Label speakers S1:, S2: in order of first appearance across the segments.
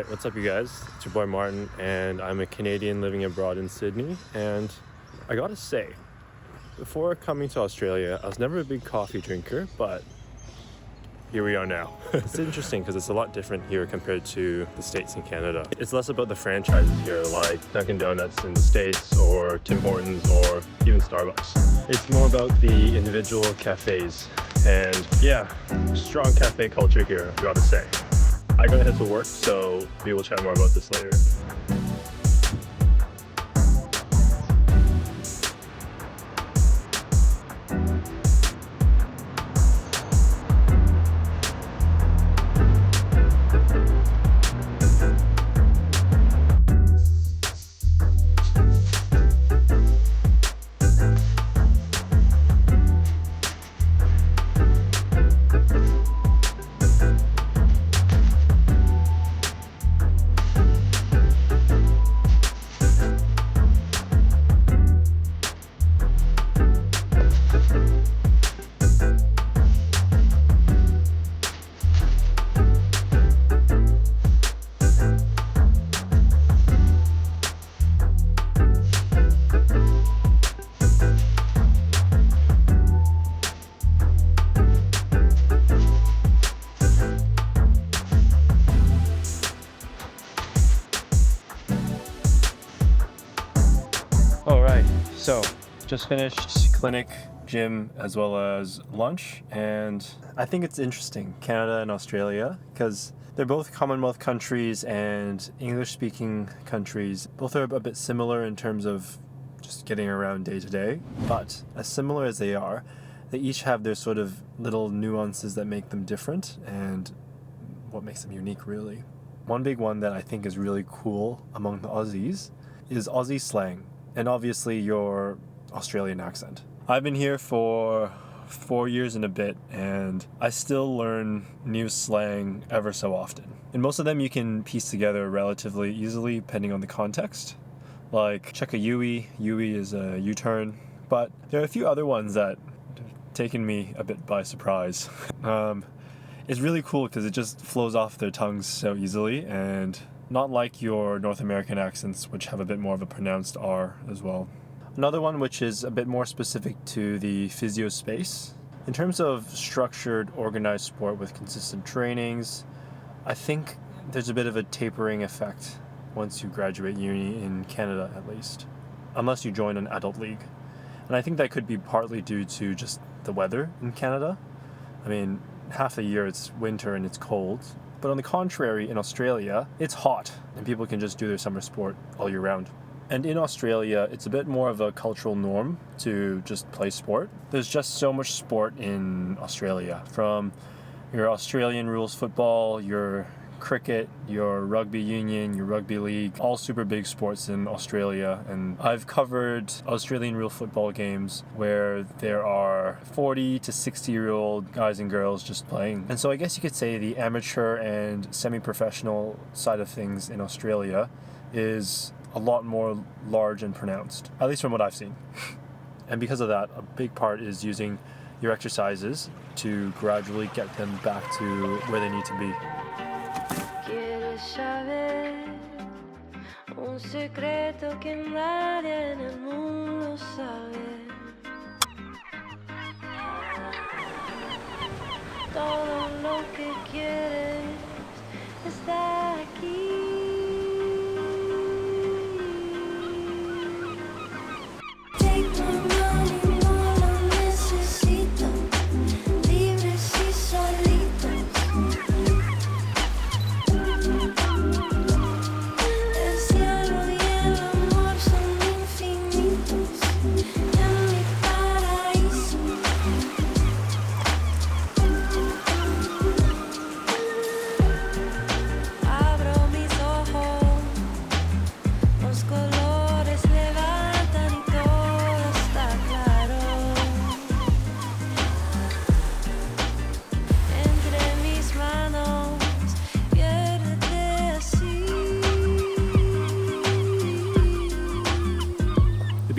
S1: What's up, you guys? It's your boy Martin, and I'm a Canadian living abroad in Sydney. And I gotta say, before coming to Australia, I was never a big coffee drinker, but here we are now. It's interesting because it's a lot different here compared to the States and Canada. It's less about the franchises here, like Dunkin' Donuts in the States, or Tim Hortons, or even Starbucks. It's more about the individual cafes. And yeah, strong cafe culture here, I gotta say. I gotta head to work, so we will chat more about this later. So, just finished clinic, gym, as well as lunch, and I think it's interesting, Canada and Australia, because they're both Commonwealth countries and English-speaking countries. Both are a bit similar in terms of just getting around day to day, but as similar as they are, they each have their sort of little nuances that make them different and what makes them unique, really. One big one that I think is really cool among the Aussies is Aussie slang. And obviously your Australian accent. I've been here for 4 years and a bit, and I still learn new slang ever so often. And most of them you can piece together relatively easily depending on the context. Like check a Yui is a U-turn, but there are a few other ones that have taken me a bit by surprise. It's really cool because it just flows off their tongues so easily, and not like your North American accents, which have a bit more of a pronounced R as well. Another one which is a bit more specific to the physio space. In terms of structured, organized sport with consistent trainings, I think there's a bit of a tapering effect once you graduate uni in Canada at least, unless you join an adult league. And I think that could be partly due to just the weather in Canada. I mean, half the year it's winter and it's cold. But on the contrary, in Australia, it's hot and people can just do their summer sport all year round. And in Australia, it's a bit more of a cultural norm to just play sport. There's just so much sport in Australia, from your Australian rules football, your cricket, your rugby union, your rugby league, all super big sports in Australia. And I've covered Australian rule football games where there are 40 to 60-year-old guys and girls just playing. And so I guess you could say the amateur and semi-professional side of things in Australia is a lot more large and pronounced, at least from what I've seen. And because of that, a big part is using your exercises to gradually get them back to where they need to be.
S2: Saber un secreto que nadie en el mundo sabe. Todo lo que quieres está aquí. Take my money, no lo necesito. Libres y solitos.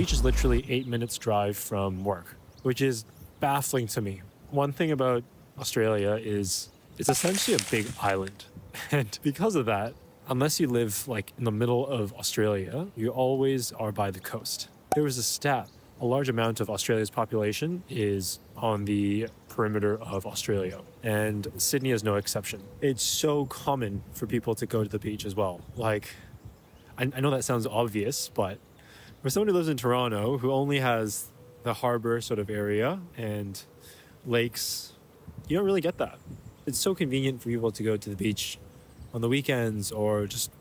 S1: beach is literally 8 minutes drive from work, which is baffling to me. One thing about Australia is it's essentially a big island. And because of that, unless you live like in the middle of Australia, you always are by the coast. There was a stat, a large amount of Australia's population is on the perimeter of Australia, and Sydney is no exception. It's so common for people to go to the beach as well. Like, I know that sounds obvious, but for someone who lives in Toronto, who only has the harbor sort of area and lakes, you don't really get that. It's so convenient for people to go to the beach on the weekends or just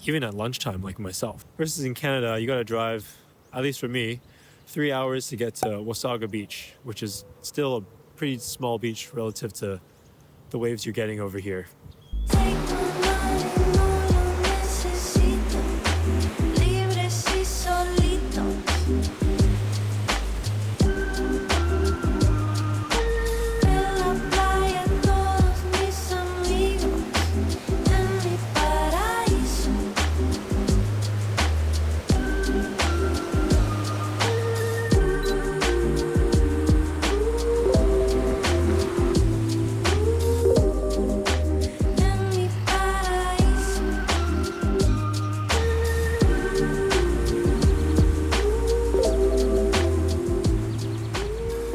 S1: even at lunchtime like myself. Versus in Canada, you gotta drive, at least for me, 3 hours to get to Wasaga Beach, which is still a pretty small beach relative to the waves you're getting over here.
S2: Take my money, no lo necesito. Libres y solitos. En la playa todos mis amigos. En mi paraíso. En mi paraíso.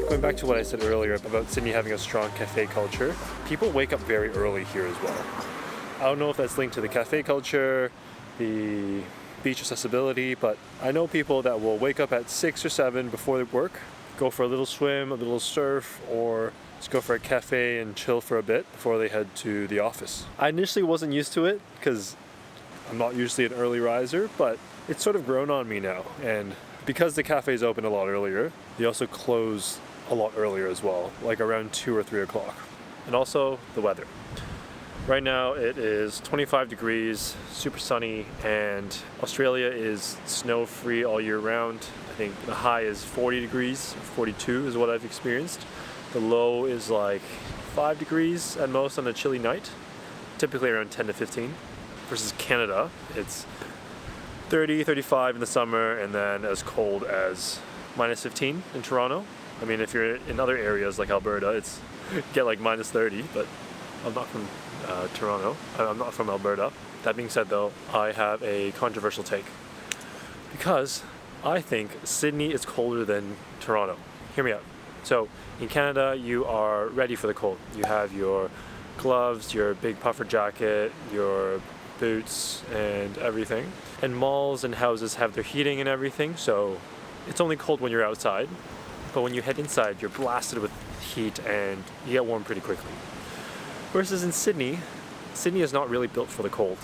S1: Going back to what I said earlier about Sydney having a strong cafe culture, people wake up very early here as well. I don't know if that's linked to the cafe culture, the beach accessibility, but I know people that will wake up at 6 or 7 before they work, go for a little swim, a little surf, or just go for a cafe and chill for a bit before they head to the office. I initially wasn't used to it because I'm not usually an early riser, but it's sort of grown on me now. And because the cafes open a lot earlier, they also close a lot earlier as well, like around 2 or 3 o'clock. And also the weather. Right now it is 25 degrees, super sunny, and Australia is snow-free all year round. I think the high is 40 degrees, 42 is what I've experienced. The low is like 5 degrees at most on a chilly night, typically around 10 to 15. Versus Canada, it's 30, 35 in the summer, and then as cold as minus 15 in Toronto. I mean, if you're in other areas like Alberta, it's get like minus 30, but I'm not from Toronto. I'm not from Alberta. That being said though, I have a controversial take because I think Sydney is colder than Toronto. Hear me out. So in Canada, you are ready for the cold. You have your gloves, your big puffer jacket, your boots and everything. And malls and houses have their heating and everything, so it's only cold when you're outside. But when you head inside, you're blasted with heat and you get warm pretty quickly. Versus in Sydney, Sydney is not really built for the cold.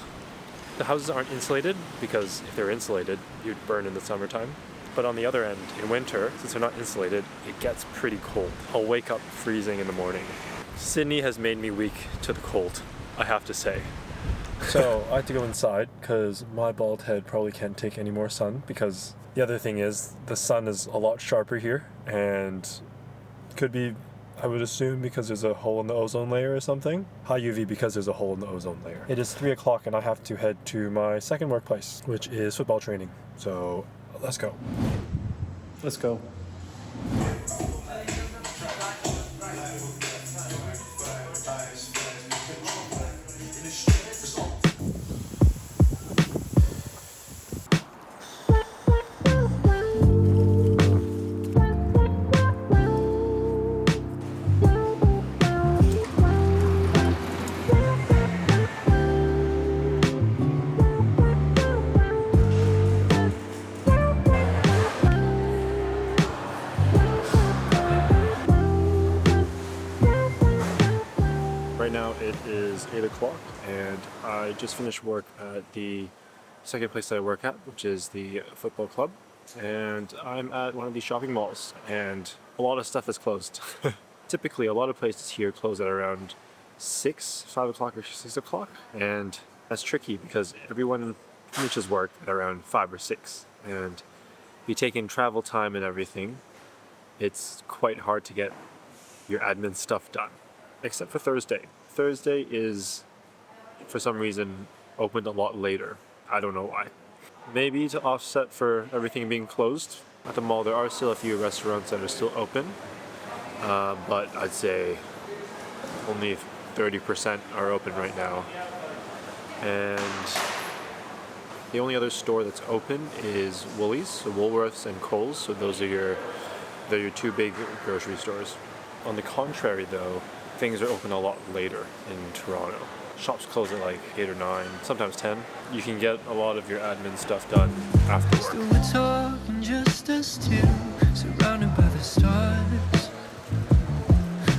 S1: The houses aren't insulated because if they're insulated, you'd burn in the summertime. But on the other end, in winter, since they're not insulated, it gets pretty cold. I'll wake up freezing in the morning. Sydney has made me weak to the cold, I have to say. So I have to go inside because my bald head probably can't take any more sun, because the other thing is the sun is a lot sharper here and could be, I would assume, because there's a hole in the ozone layer or something. High UV because there's a hole in the ozone layer. It is 3 o'clock and I have to head to my second workplace, which is football training. So let's go. Let's go. Right now it is 8 o'clock and I just finished work at the second place that I work at, which is the football club. And I'm at one of these shopping malls and a lot of stuff is closed. Typically a lot of places here close at around 5 o'clock or 6 o'clock. And that's tricky because everyone finishes work at around 5 or 6. And if you take in travel time and everything, it's quite hard to get your admin stuff done. Except for Thursday. Thursday is, for some reason, opened a lot later. I don't know why. Maybe to offset for everything being closed. At the mall, there are still a few restaurants that are still open. But I'd say only 30% are open right now. And the only other store that's open is Woolies, so Woolworths and Coles. So they're your two big grocery stores. On the contrary, though, things are open a lot later in Toronto. Shops close at like 8 or 9, sometimes 10. You can get a lot of your admin stuff done after work.
S3: Still we're talking just us two, surrounded by the stars.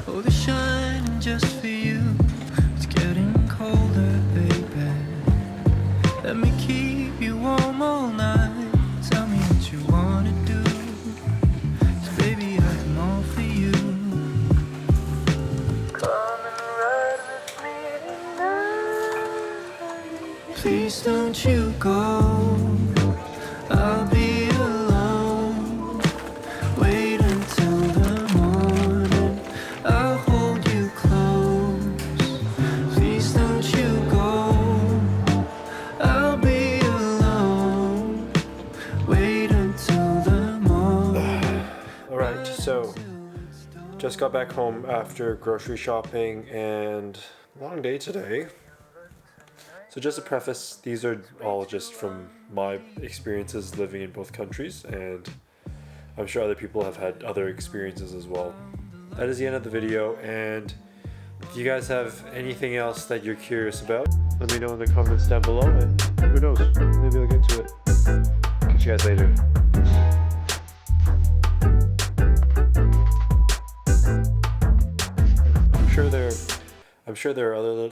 S3: Oh, they're shining just for you. It's getting colder, baby. Let me keep you warm all night. Tell me what you wanna do. 'Cause baby, I'm all for you. Come and ride with me tonight. Please don't you go. I'll be alone. Wait until the morning. I'll hold you close. Please don't you go. I'll be alone. Wait until the morning.
S1: Alright, so just got back home after grocery shopping and long day today. So just to preface, these are all just from my experiences living in both countries, and I'm sure other people have had other experiences as well. That is the end of the video, and if you guys have anything else that you're curious about, let me know in the comments down below, and who knows, maybe I'll get to it. Catch you guys later. I'm sure there are other